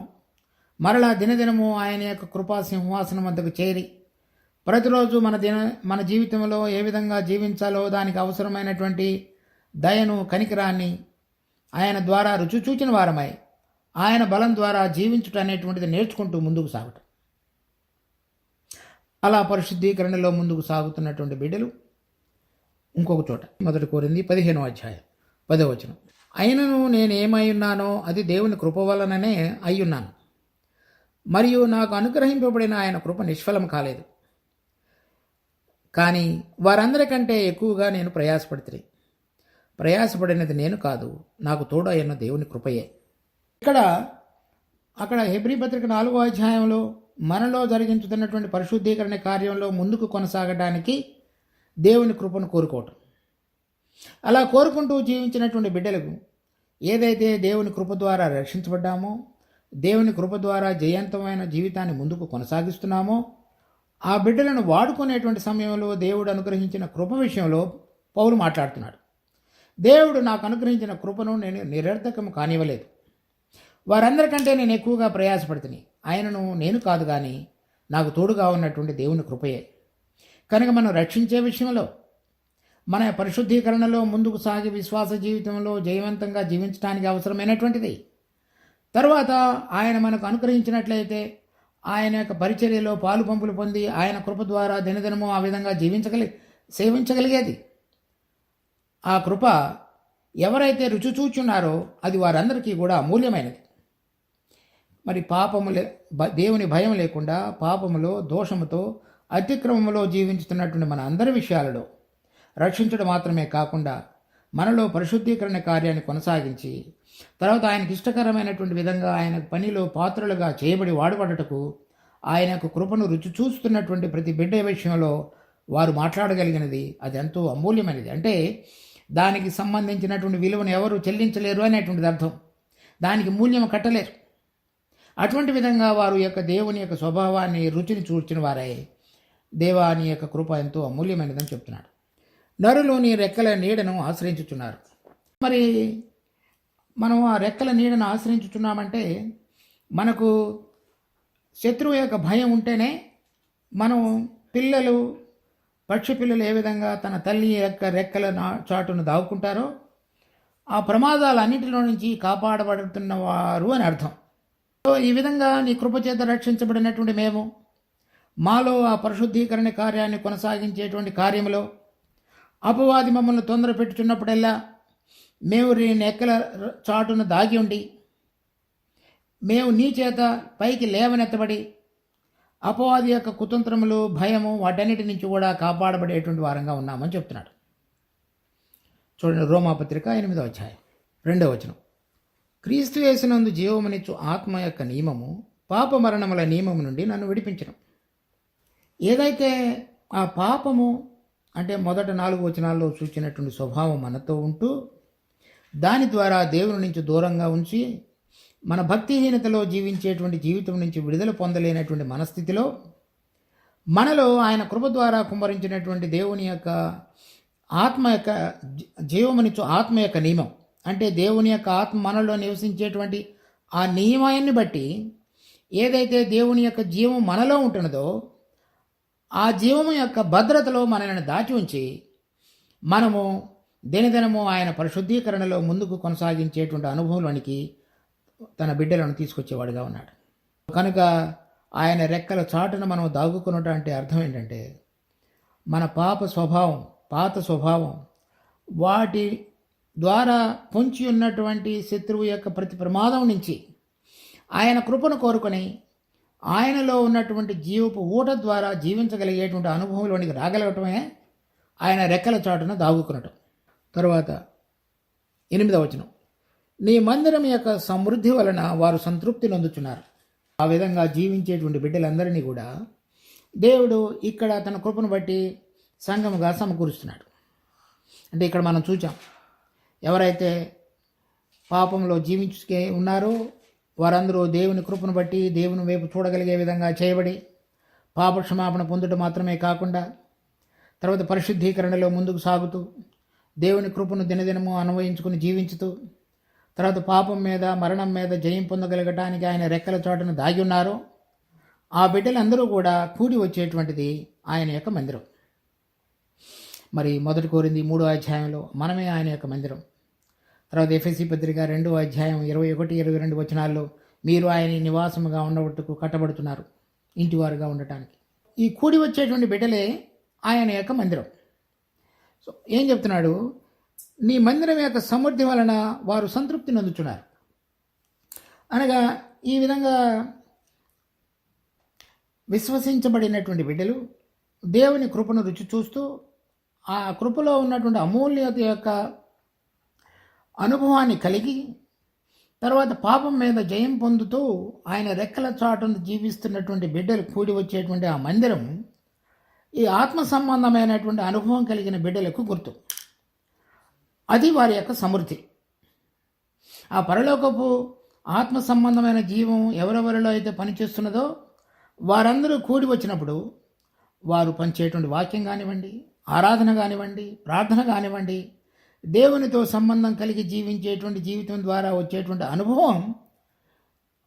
మరలా దినదినము ఆయన యొక్క కృపా సింహాసనం వద్దకు చేరి ప్రతిరోజు మన జీవితంలో ఏ విధంగా జీవించాలో దానికి అవసరమైనటువంటి దయను కనికరాన్ని ఆయన ద్వారా రుచి చూచిన వారమై ఆయన బలం ద్వారా జీవించుట అనేటువంటిది నేర్చుకుంటూ ముందుకు సాగటం. అలా పరిశుద్ధీకరణలో ముందుకు సాగుతున్నటువంటి బిడ్డలు ఇంకొక చోట 1 కొరింథీ 15వ అధ్యాయం 10వ వచనం, అయినను నేనేమై ఉన్నానో అది దేవుని కృప వలననే అయ్యున్నాను, మరియు నాకు అనుగ్రహింపబడిన ఆయన కృప నిష్ఫలం కాలేదు. కానీ వారందరికంటే ఎక్కువగా నేను ప్రయాసపడినది నేను కాదు, నాకు తోడు అయిన దేవుని కృపయే. అక్కడ హెబ్రీ పత్రిక 4వ అధ్యాయంలో మనలో జరిగించుతున్నటువంటి పరిశుద్ధీకరణ కార్యంలో ముందుకు కొనసాగడానికి దేవుని కృపను కోరుకోవటం. అలా కోరుకుంటూ జీవించినటువంటి బిడ్డలకు ఏదైతే దేవుని కృప ద్వారా రక్షించబడ్డామో, దేవుని కృప ద్వారా జయవంతమైన జీవితాన్ని ముందుకు కొనసాగిస్తున్నామో, ఆ బిడ్డలను వాడుకునేటువంటి సమయంలో దేవుడు అనుగ్రహించిన కృప విషయంలో పౌలు మాట్లాడుతున్నాడు. దేవుడు నాకు అనుగ్రహించిన కృపను నేను నిరర్థకం కానివ్వలేదు. వారందరికంటే నేను ఎక్కువగా ప్రయాసపడుతుని, ఆయనను నేను కాదు కానీ నాకు తోడుగా ఉన్నటువంటి దేవుని కృపయే. కనుక మనం రక్షించే విషయంలో, మన పరిశుద్ధీకరణలో ముందుకు సాగి విశ్వాస జీవితంలో జయవంతంగా జీవించడానికి అవసరమైనటువంటిది. తర్వాత ఆయన మనకు అనుగ్రహించినట్లయితే ఆయన యొక్క పరిచర్యలో పాలు పంపులు పొంది ఆయన కృప ద్వారా దినదినము ఆ విధంగా సేవించగలిగేది. ఆ కృప ఎవరైతే రుచి చూచున్నారో అది వారందరికీ కూడా అమూల్యమైనది. మరి దేవుని భయం లేకుండా పాపములో, దోషముతో, అతిక్రమములో జీవించుతున్నటువంటి మన అందరి విషయాలలో రక్షించడం మాత్రమే కాకుండా మనలో పరిశుద్ధీకరణ కార్యాన్ని కొనసాగించి తర్వాత ఆయనకు ఇష్టకరమైనటువంటి విధంగా ఆయన పనిలో పాత్రలుగా చేయబడి వాడబడటకు ఆయనకు కృపను రుచి చూస్తున్నటువంటి ప్రతి బిడ్డ విషయంలో వారు మాట్లాడగలిగినది అది ఎంతో అమూల్యమైనది. అంటే దానికి సంబంధించినటువంటి విలువను ఎవరు చెల్లించలేరు అనేటువంటిది అర్థం. దానికి మూల్యం కట్టలేరు. అటువంటి విధంగా వారు యొక్క దేవుని యొక్క స్వభావాన్ని రుచిని చూచిన వారే దేవాని యొక్క కృప ఎంతో అమూల్యమైనదని చెప్తున్నాడు. నరులు నీ రెక్కల నీడను ఆశ్రయించుచున్నారు. మరి మనం ఆ రెక్కల నీడను ఆశ్రయించుచున్నామంటే మనకు శత్రువు యొక్క భయం ఉంటేనే మనం పక్షి పిల్లలు ఏ విధంగా తన తల్లి యొక్క రెక్కల చాటును దాక్కుంటారో ఆ ప్రమాదాలన్నింటిలో నుంచి కాపాడబడుతున్నవారు అని అర్థం. ఈ విధంగా నీ కృపచేత రక్షించబడినటువంటి మేము మాలో ఆ పరిశుద్ధీకరణ కార్యాన్ని కొనసాగించేటువంటి కార్యంలో అపవాది మమ్మల్ని తొందర పెట్టుచున్నప్పుడల్లా మేము నీ నెక్కల చాటును దాగి ఉండి మేము నీ చేత పైకి లేవనెత్తబడి అపవాది యొక్క కుతంత్రములు, భయము వాటన్నిటి నుంచి కూడా కాపాడబడేటువంటి వారంగా ఉన్నామని చెప్తున్నాడు. చూడండి, రోమాపత్రిక 8వ అధ్యాయం 2వ వచనం, క్రీస్తు యేసునందు జీవమునిచ్చు ఆత్మ యొక్క నియమము పాప మరణముల నియమము నుండి నన్ను విడిపించను. ఏదైతే ఆ పాపము అంటే మొదట 4 వచనాల్లో సూచించినటువంటి స్వభావం మనతో ఉంటూ దాని ద్వారా దేవుని నుంచి దూరంగా ఉంచి మన భక్తిహీనతలో జీవించేటువంటి జీవితం నుంచి విడుదల పొందలేనటువంటి మనస్థితిలో మనలో ఆయన కృప ద్వారా కుమ్మరించినటువంటి దేవుని యొక్క ఆత్మ యొక్క జీవమునిచ్చు ఆత్మ యొక్క నియమం అంటే దేవుని యొక్క ఆత్మ మనలో నివసించేటువంటి ఆ నియమాన్ని బట్టి ఏదైతే దేవుని యొక్క జీవం మనలో ఉంటున్నదో ఆ జీవము యొక్క భద్రతలో మనల్ని దాచి ఉంచి మనము దినదినము ఆయన పరిశుద్ధీకరణలో ముందుకు కొనసాగించేటువంటి అనుభవంలోనికి తన బిడ్డలను తీసుకొచ్చేవాడుగా ఉన్నాడు. కనుక ఆయన రెక్కల చాటున మనం దాగుకున్నట్టు అంటే అర్థం ఏంటంటే మన పాత స్వభావం వాటి ద్వారా పొంచి ఉన్నటువంటి శత్రువు యొక్క ప్రతి ప్రమాదం నుంచి ఆయన కృపను కోరుకొని ఆయనలో ఉన్నటువంటి జీవపు ఊట ద్వారా జీవించగలిగేటువంటి అనుభవంలోనికి రాగలగటమే ఆయన రెక్కల చాటున దాగుకునటం. తరువాత 8వ వచనం, నీ మందిరం యొక్క సమృద్ధి వలన వారు సంతృప్తి నొందుచున్నారు. ఆ విధంగా జీవించేటువంటి బిడ్డలందరినీ కూడా దేవుడు ఇక్కడ తన కృపను బట్టి సంఘముగా సమకూరుస్తున్నాడు. అంటే ఇక్కడ మనం చూచాం, ఎవరైతే పాపంలో జీవించుకే ఉన్నారో వారందరూ దేవుని కృపను బట్టి దేవుని వైపు చూడగలిగే విధంగా చేయబడి పాప క్షమాపణ పొందుట మాత్రమే కాకుండా తర్వాత పరిశుద్ధీకరణలో ముందుకు సాగుతూ దేవుని కృపను దినదినము అన్వయించుకుని జీవించుతూ తర్వాత పాపం మీద, మరణం మీద జయం పొందగలగటానికి ఆయన రెక్కల చాటును దాగి ఉన్నారో ఆ బిడ్డలందరూ కూడా కూడి వచ్చేటువంటిది ఆయన యొక్క మందిరం. మరి 1 కొరింథీ 3వ అధ్యాయంలో మనమే ఆయన యొక్క మందిరం. తర్వాత ఎఫెసీ పత్రిక 2వ అధ్యాయం 21-22 వచనాల్లో మీరు ఆయన నివాసముగా ఉండబట్టుకు కట్టబడుతున్నారు, ఇంటివారుగా ఉండటానికి. ఈ కూడి వచ్చేటువంటి బిడ్డలే ఆయన యొక్క మందిరం. సో ఏం చెప్తున్నాడు, నీ మందిరం యొక్క సమృద్ధి వలన వారు సంతృప్తి నొందుతున్నారు. అనగా ఈ విధంగా విశ్వసించబడినటువంటి బిడ్డలు దేవుని కృపను రుచి చూస్తూ ఆ కృపలో ఉన్నటువంటి అమూల్యత యొక్క అనుభవాన్ని కలిగి తర్వాత పాపం మీద జయం పొందుతూ ఆయన రెక్కల చాటును జీవిస్తున్నటువంటి బిడ్డలు కూడి వచ్చేటువంటి ఆ మందిరం ఈ ఆత్మ సంబంధమైనటువంటి అనుభవం కలిగిన బిడ్డలకు గుర్తు. అది వారి యొక్క సమృద్ధి. ఆ పరలోకపు ఆత్మ సంబంధమైన జీవం ఎవరెవరిలో అయితే పనిచేస్తున్నదో వారందరూ కూడి వచ్చినప్పుడు వారు పంచేటువంటి వాక్యం కానివ్వండి, ఆరాధన కానివ్వండి, ప్రార్థన కానివ్వండి, దేవునితో సంబంధం కలిగి జీవించేటువంటి జీవితం ద్వారా వచ్చేటువంటి అనుభవం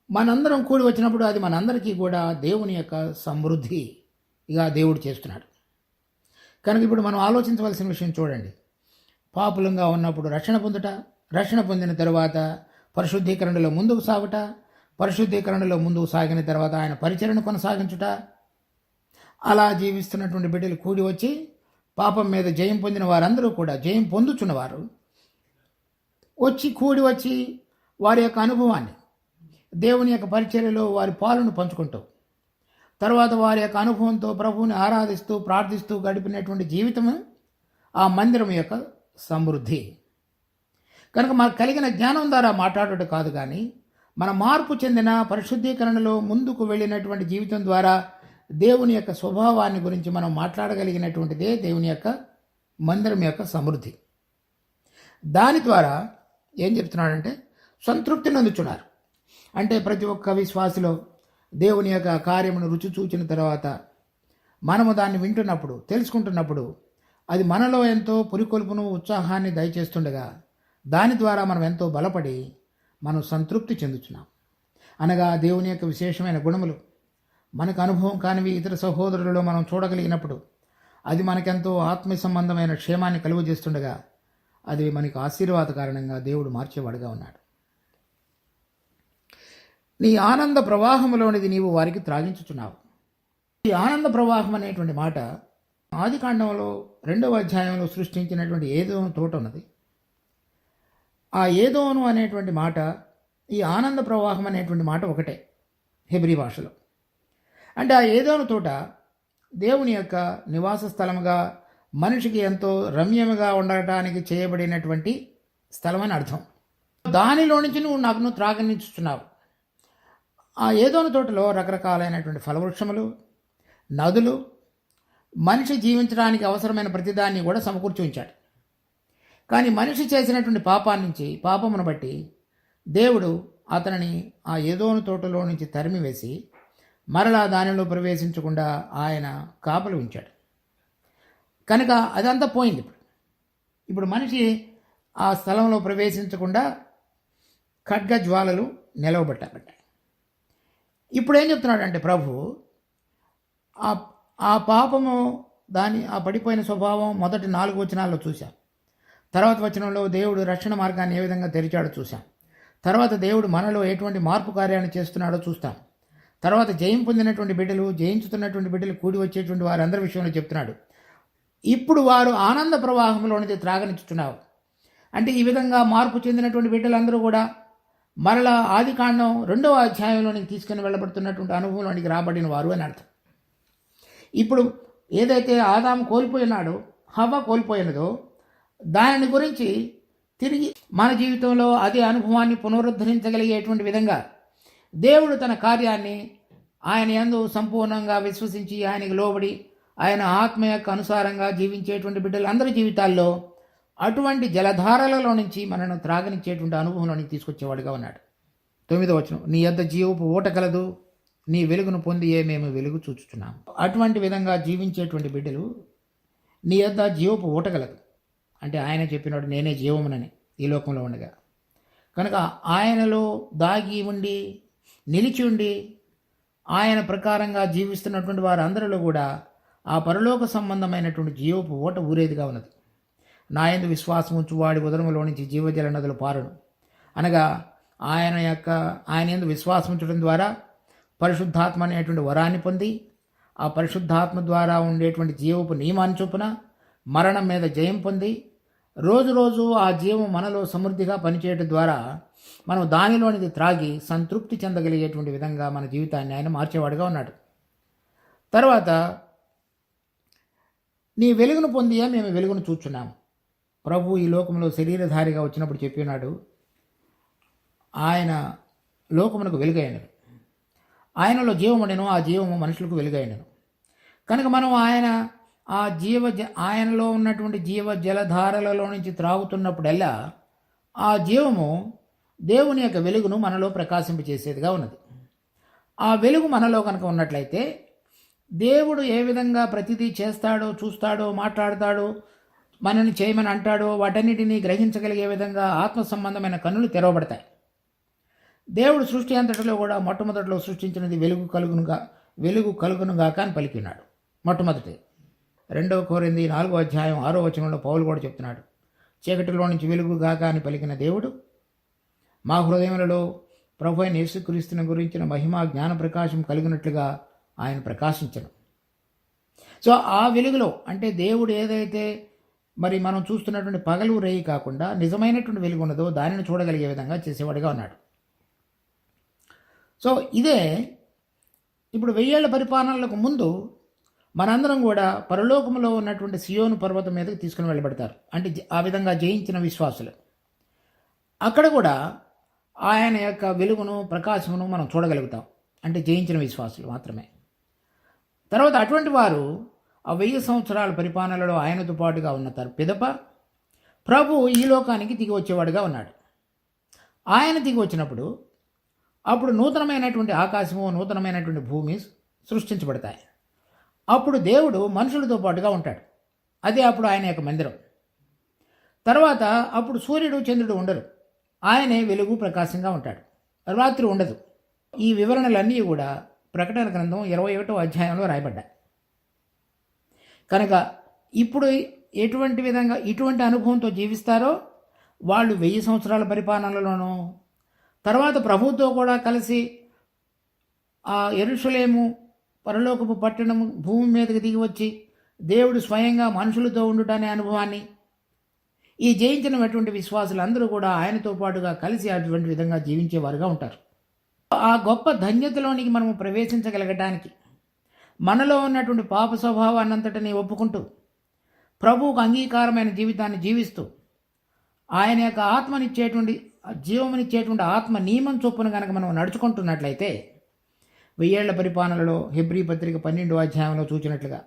మనందరం కూడి వచ్చినప్పుడు అది మనందరికీ కూడా దేవుని యొక్క సమృద్ధిగా దేవుడు చేస్తున్నాడు. కనుక ఇప్పుడు మనం ఆలోచించవలసిన విషయం చూడండి. పాపులంగా ఉన్నప్పుడు రక్షణ పొందుట, రక్షణ పొందిన తర్వాత పరిశుద్ధీకరణలో ముందుకు సాగుట, పరిశుద్ధీకరణలో ముందుకు సాగిన తర్వాత ఆయన పరిచరణ కొనసాగించుట, అలా జీవిస్తున్నటువంటి బిడ్డలు కూడి వచ్చి పాపం మీద జయం పొందిన వారందరూ కూడా జయం పొందుచున్నవారు వచ్చి కూడి వచ్చి వారి యొక్క అనుభవాన్ని దేవుని యొక్క పరిచర్యలో వారి పాలును పంచుకుంటూ తర్వాత వారి యొక్క అనుభవంతో ప్రభువుని ఆరాధిస్తూ ప్రార్థిస్తూ గడిపినటువంటి జీవితము ఆ మందిరం యొక్క సమృద్ధి. కనుక మనకు కలిగిన జ్ఞానం ద్వారా మాట్లాడటం కాదు, కానీ మన మార్పు చెందిన పరిశుద్ధీకరణలో ముందుకు వెళ్ళినటువంటి జీవితం ద్వారా దేవుని యొక్క స్వభావాన్ని గురించి మనం మాట్లాడగలిగినటువంటిదే దేవుని యొక్క మందిరం యొక్క సమృద్ధి. దాని ద్వారా ఏం చెప్తున్నాడంటే సంతృప్తి నొందుచున్నారు. అంటే ప్రతి ఒక్క విశ్వాసిలో దేవుని యొక్క కార్యమును రుచి చూచిన తర్వాత మనము దాన్ని వింటున్నప్పుడు, తెలుసుకుంటున్నప్పుడు అది మనలో ఎంతో పురికొల్పును, ఉత్సాహాన్ని దయచేస్తుండగా దాని ద్వారా మనం ఎంతో బలపడి మనం సంతృప్తి చెందుతున్నాం. అనగా దేవుని యొక్క విశేషమైన గుణములు మనకు అనుభవం కానివి ఇతర సహోదరులలో మనం చూడగలిగినప్పుడు అది మనకెంతో ఆత్మ సంబంధమైన క్షేమాన్ని కలుగజేస్తుండగా అది మనకు ఆశీర్వాద కారణంగా దేవుడు మార్చేవాడుగా ఉన్నాడు. నీ ఆనంద ప్రవాహంలోనిది నీవు వారికి త్రాగించుచున్నావు. ఈ ఆనంద ప్రవాహం అనేటువంటి మాట ఆదికాండంలో 2వ అధ్యాయంలో సృష్టించినటువంటి ఏదోను తోట ఉన్నది. ఆ ఏదోను అనేటువంటి మాట, ఈ ఆనంద ప్రవాహం అనేటువంటి మాట ఒకటే హెబ్రీ భాషలో. అంటే ఆ ఏదోను తోట దేవుని యొక్క నివాస స్థలముగా మనిషికి ఎంతో రమ్యముగా ఉండటానికి చేయబడినటువంటి స్థలం అని అర్థం. దానిలో నుంచి నువ్వు నాకు త్రాగనిచ్చుచున్నావు. ఆ ఏదోను తోటలో రకరకాలైనటువంటి ఫలవృక్షములు, నదులు, మనిషి జీవించడానికి అవసరమైన ప్రతిదాన్ని కూడా సమకూర్చి ఉంచాడు. కానీ మనిషి చేసినటువంటి పాపమును బట్టి దేవుడు అతనిని ఆ ఏదోను తోటలో నుంచి తరిమివేసి మరలా దానిలో ప్రవేశించకుండా ఆయన కాపలి ఉంచాడు. కనుక అదంతా పోయింది. ఇప్పుడు మనిషి ఆ స్థలంలో ప్రవేశించకుండా ఖడ్గ జ్వాలలు నిలవబట్టాబట్టాయి. ఇప్పుడు ఏం చెప్తున్నాడంటే ప్రభు, ఆ పాపము ఆ పడిపోయిన స్వభావం మొదటి 4 వచనాల్లో చూశాం. తర్వాత వచనంలో దేవుడు రక్షణ మార్గాన్ని ఏ విధంగా తెరిచాడో చూశాం. తర్వాత దేవుడు మనలో ఎటువంటి మార్పు కార్యాన్ని చేస్తున్నాడో చూస్తాం. తర్వాత జయం పొందినటువంటి బిడ్డలు, జయించుతున్నటువంటి బిడ్డలు కూడి వచ్చేటువంటి వారందరి విషయంలో చెప్తున్నాడు. ఇప్పుడు వారు ఆనంద ప్రవాహంలోనిది త్రాగనిచ్చుతున్నారు. అంటే ఈ విధంగా మార్పు చెందినటువంటి బిడ్డలందరూ కూడా మరలా ఆదికాండం 2వ అధ్యాయంలోనికి తీసుకుని వెళ్ళబడుతున్నటువంటి అనుభవంలోనికి రాబడిన వారు అని అర్థం. ఇప్పుడు ఏదైతే ఆదాము కోల్పోయినాడో, హవ్వ కోల్పోయినదో దానిని గురించి తిరిగి మన జీవితంలో అదే అనుభవాన్ని పునరుద్ధరించగలిగేటువంటి విధంగా దేవుడు తన కార్యాన్ని ఆయన యందు సంపూర్ణంగా విశ్వసించి ఆయనకు లోబడి ఆయన ఆత్మ యొక్క అనుసారంగా జీవించేటువంటి బిడ్డలందరి జీవితాల్లో అటువంటి జలధారలలో నుంచి మనను త్రాగనిచ్చేటువంటి అనుభవంలోనికి తీసుకొచ్చేవాడుగా ఉన్నాడు. 9వ వచనం, నీ యొద్ద జీవపు ఊట కలదు, నీ వెలుగును పొంది మేము వెలుగు చూచుచున్నాము. అటువంటి విధంగా జీవించేటువంటి బిడ్డలు నీ యొద్ద జీవపు ఊట కలదు. అంటే ఆయన చెప్పినాడు, నేనే జీవమునని ఈ లోకంలో ఉండగా. కనుక ఆయనలో దాగి ఉండి నిలిచి ఉండి ఆయన ప్రకారంగా జీవిస్తున్నటువంటి వారందరిలో కూడా ఆ పరలోక సంబంధమైనటువంటి జీవపు ఊట ఊరేదిగా ఉన్నది. నా యందు విశ్వాసం ఉంచు వాడి ఉదరములో నుంచి జీవజల నదులు పారును. అనగా ఆయన యందు విశ్వాసం ఉంచడం ద్వారా పరిశుద్ధాత్మ అనేటువంటి వరాన్ని పొంది ఆ పరిశుద్ధాత్మ ద్వారా ఉండేటువంటి జీవపు నియమాన్ని చొప్పున మరణం మీద జయం పొంది రోజు రోజు ఆ జీవం మనలో సమృద్ధిగా పనిచేయడం ద్వారా మనం దానిలోనిది త్రాగి సంతృప్తి చెందగలిగేటువంటి విధంగా మన జీవితాన్ని ఆయన మార్చేవాడుగా ఉన్నాడు. తర్వాత నీ వెలుగును పొందియా మేము వెలుగును చూచున్నాము. ప్రభు ఈ లోకంలో శరీరధారిగా వచ్చినప్పుడు చెప్పి ఉన్నాడు, ఆయన లోకమునకు వెలుగైనను, ఆయనలో జీవముండెను, ఆ జీవము మనుషులకు వెలుగైనను. కనుక మనం ఆయనలో ఉన్నటువంటి జీవ జలధారలలో నుంచి త్రాగుతున్నప్పుడల్లా ఆ జీవము దేవుని యొక్క వెలుగును మనలో ప్రకాశింపచేసేదిగా ఉన్నది. ఆ వెలుగు మనలో కనుక ఉన్నట్లయితే దేవుడు ఏ విధంగా ప్రతిదీ చేస్తాడో, చూస్తాడో, మాట్లాడతాడో, మనని చేయమని అంటాడో వాటన్నిటినీ గ్రహించగలిగే విధంగా ఆత్మ సంబంధమైన కన్నులు తెరవబడతాయి. దేవుడు సృష్టి అంతటిలో కూడా మొట్టమొదటిలో సృష్టించినది వెలుగు కలుగునుగాక అని పలికినాడు. మొట్టమొదటి 2 కొరింథీ 4:6 పౌలు కూడా చెప్తున్నాడు, చీకటిలో నుంచి వెలుగు గాక అని పలికిన దేవుడు మా హృదయములలో ప్రభు అయిన యేసుక్రీస్తుని గురించిన మహిమా జ్ఞాన ప్రకాశం కలిగినట్లుగా ఆయన ప్రకాశించను. సో ఆ వెలుగులో అంటే దేవుడు ఏదైతే మరి మనం చూస్తున్నటువంటి పగలు రేయి కాకుండా నిజమైనటువంటి వెలుగు ఉన్నదో దానిని చూడగలిగే విధంగా చేసేవాడిగా ఉన్నాడు. సో ఇదే ఇప్పుడు 1000 ఏళ్ల పరిపాలనలకు ముందు మనందరం కూడా పరలోకములో ఉన్నటువంటి సియోను పర్వతం మీదకి తీసుకుని వెళ్ళబడతారు. అంటే ఆ విధంగా జయించిన విశ్వాసులు అక్కడ కూడా ఆయన యొక్క వెలుగును ప్రకాశమును మనం చూడగలుగుతాం. అంటే జయించిన విశ్వాసులు మాత్రమే. తర్వాత అటువంటి వారు ఆ 1000 సంవత్సరాల పరిపాలనలో ఆయనతో పాటుగా ఉన్న పిదప ప్రభు ఈ లోకానికి దిగి వచ్చేవాడుగా ఉన్నాడు. ఆయన దిగి వచ్చినప్పుడు అప్పుడు నూతనమైనటువంటి ఆకాశము, నూతనమైనటువంటి భూమి సృష్టించబడతాయి. అప్పుడు దేవుడు మనుషులతో పాటుగా ఉంటాడు. అదే అప్పుడు ఆయన యొక్క మందిరం. తర్వాత అప్పుడు సూర్యుడు చంద్రుడు ఉండరు, ఆయనే వెలుగు ప్రకాశంగా ఉంటాడు, రాత్రి ఉండదు. ఈ వివరణలన్నీ కూడా ప్రకటన గ్రంథం 21వ అధ్యాయంలో రాయబడ్డాయి. కనుక ఇప్పుడు ఇటువంటి అనుభవంతో జీవిస్తారో వాళ్ళు 1000 సంవత్సరాల పరిపాలనలోనూ తర్వాత ప్రభుతో కూడా కలిసి ఆ యెరూషలేము పరలోకపు పట్టణము భూమి మీదకి దిగి వచ్చి దేవుడు స్వయంగా మనుషులతో ఉండుటనే అనుభవాన్ని ఈ జయించినటువంటి విశ్వాసులందరూ కూడా ఆయనతో పాటుగా కలిసి అటువంటి విధంగా జీవించేవారుగా ఉంటారు. ఆ గొప్ప ధన్యతలోనికి మనము ప్రవేశించగలగటానికి మనలో ఉన్నటువంటి పాప స్వభావాన్నంతటినీ ఒప్పుకుంటూ ప్రభువుకు అంగీకారమైన జీవితాన్ని జీవిస్తూ ఆయన యొక్క జీవమునిచ్చేటువంటి ఆత్మ నియమం చొప్పున కనుక మనం నడుచుకుంటున్నట్లయితే 1000 ఏళ్ల పరిపాలనలో హెబ్రీ పత్రిక 12వ అధ్యాయంలో చూచినట్లుగా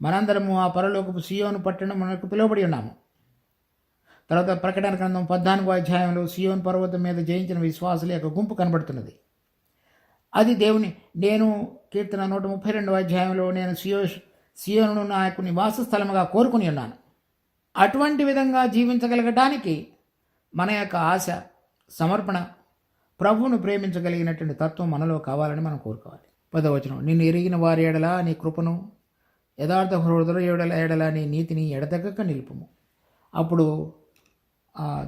మనందరము ఆ పరలోకపు సియోను పట్టణం మనకు పిలువబడి ఉన్నాము. తర్వాత ప్రకటన గ్రంథం 14వ అధ్యాయంలో సియోను పర్వతం మీద జయించిన విశ్వాసుల యొక్క గుంపు కనబడుతున్నది. అది నేను కీర్తన 132వ అధ్యాయంలో నేను సియోనును నా యొక్క నివాస స్థలముగా కోరుకుని ఉన్నాను. అటువంటి విధంగా జీవించగలగటానికి మన యొక్క ఆశ, సమర్పణ, ప్రభువును ప్రేమించగలిగినటువంటి తత్వం మనలో కావాలని మనం కోరుకోవాలి. 10వ వచనం, నిన్ను ఎరిగిన వారి ఎడల నీ కృపను, యథార్థ హృదయుల ఎడల నీ నీతిని ఎడతెగక నిలుపుము. అప్పుడు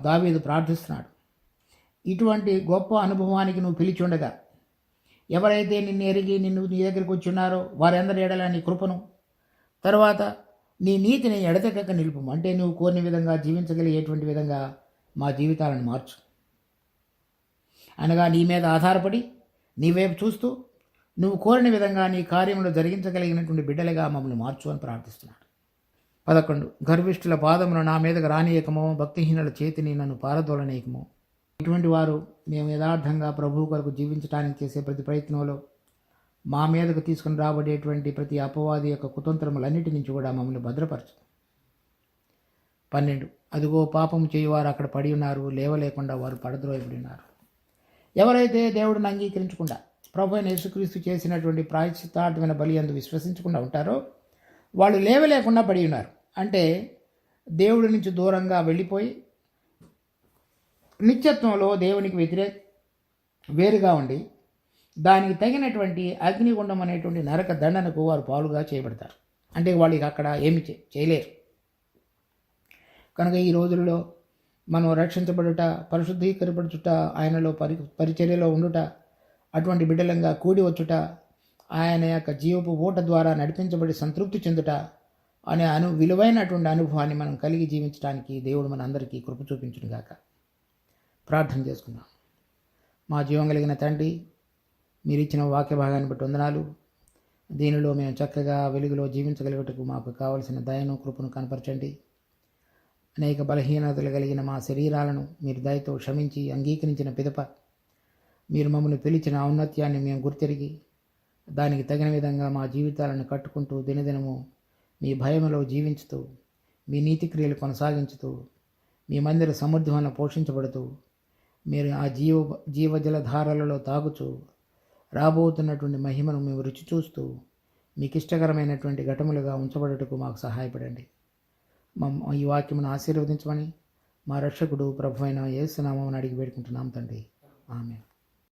దావీదు ప్రార్థిస్తున్నాడు, ఇటువంటి గొప్ప అనుభవానికి నువ్వు పిలిచి ఉండగా ఎవరైతే నిన్ను ఎరిగి నీ దగ్గరికి వచ్చి ఉన్నారో వారందరి ఎడల నీ కృపను, తర్వాత నీ నీతిని ఎడతెగక నిలుపుము. అంటే నువ్వు కోరిన విధంగా జీవించగలిగేటువంటి విధంగా మా జీవితాలను మార్చు. అనగా నీ మీద ఆధారపడి నీ వైపు చూస్తూ నువ్వు కోరిన విధంగా నీ కార్యంలో జరిగించగలిగినటువంటి బిడ్డలుగా మమ్మల్ని మార్చు అని ప్రార్థిస్తున్నాడు. 11, గర్విష్ఠుల పాదమును నా మీదకు రానియకమో, భక్తిహీనుల చేతిని నన్ను పారదోలనీయకమో. ఇటువంటి వారు మేము యథార్థంగా ప్రభువు కొరకు జీవించడానికి చేసే ప్రతి ప్రయత్నంలో మా మీదకు తీసుకుని రాబడేటువంటి ప్రతి అపవాది యొక్క కుతంత్రములన్నిటి నుంచి కూడా మమ్మల్ని భద్రపరచు. 12, అదిగో పాపము చేయువారు అక్కడ పడి ఉన్నారు, లేవలేకుండా వారు పడద్రోయబడి ఉన్నారు. ఎవరైతే దేవుడిని అంగీకరించకుండా ప్రభు అయిన యేసుక్రీస్తు చేసినటువంటి ప్రాయశ్చిత్తార్థమైన బలి యందు విశ్వసించకుండా ఉంటారో వాళ్ళు లేవలేకుండా పడి ఉన్నారు. అంటే దేవుడి నుంచి దూరంగా వెళ్ళిపోయి నిత్యత్వంలో దేవునికి వేరుగా ఉండి దానికి తగినటువంటి అగ్నిగుండం అనేటువంటి నరక దండనకు వారు పాలుగా చేయబడతారు. అంటే వాళ్ళకి అక్కడ ఏమి చేయలేరు. కనుక ఈ రోజుల్లో మనం రక్షించబడుట, పరిశుద్ధీకరించబడుట, ఆయనలో పరిచర్యలో ఉండుట, అటువంటి బిడ్డలంగా కూడి వచ్చుట, ఆయన యొక్క జీవపు ఓట ద్వారా నడిపించబడి సంతృప్తి చెందుట, అనే విలువైనటువంటి అనుభవాన్ని మనం కలిగి జీవించడానికి దేవుడు మన అందరికీ కృప చూపించును గాక. ప్రార్థన చేసుకుందాం. మా జీవం కలిగిన తండ్రి, మీరు ఇచ్చిన వాక్య భాగాన్ని బట్టి వందనాలు. దీనిలో మేము చక్కగా వెలుగులో జీవించగలిగటకు మాకు కావలసిన దయను కృపను కనపరచండి. అనేక బలహీనతలు కలిగిన మా శరీరాలను మీరు దయతో క్షమించి అంగీకరించిన పిదప మీరు మమ్మల్ని పిలిచిన ఔన్నత్యాన్ని మేము గుర్తెరిగి దానికి తగిన విధంగా మా జీవితాలను కట్టుకుంటూ దినదినము మీ భయములో జీవించుతూ మీ నీతి క్రియలు కొనసాగించుతూ మీ మందిర సమృద్ధి వలన పోషించబడుతూ మీరు ఆ జీవజలధారలలో తాగుచూ రాబోతున్నటువంటి మహిమను మేము రుచి చూస్తూ మీకు ఇష్టకరమైనటువంటి ఘటములుగా ఉంచబడుటకు మాకు సహాయపడండి. ఈ వాక్యమును ఆశీర్వదించమని మా రక్షకుడు ప్రభువైన యేసు నామమున అడిగి వేడుకుంటున్నాం తండ్రి. ఆమేన్.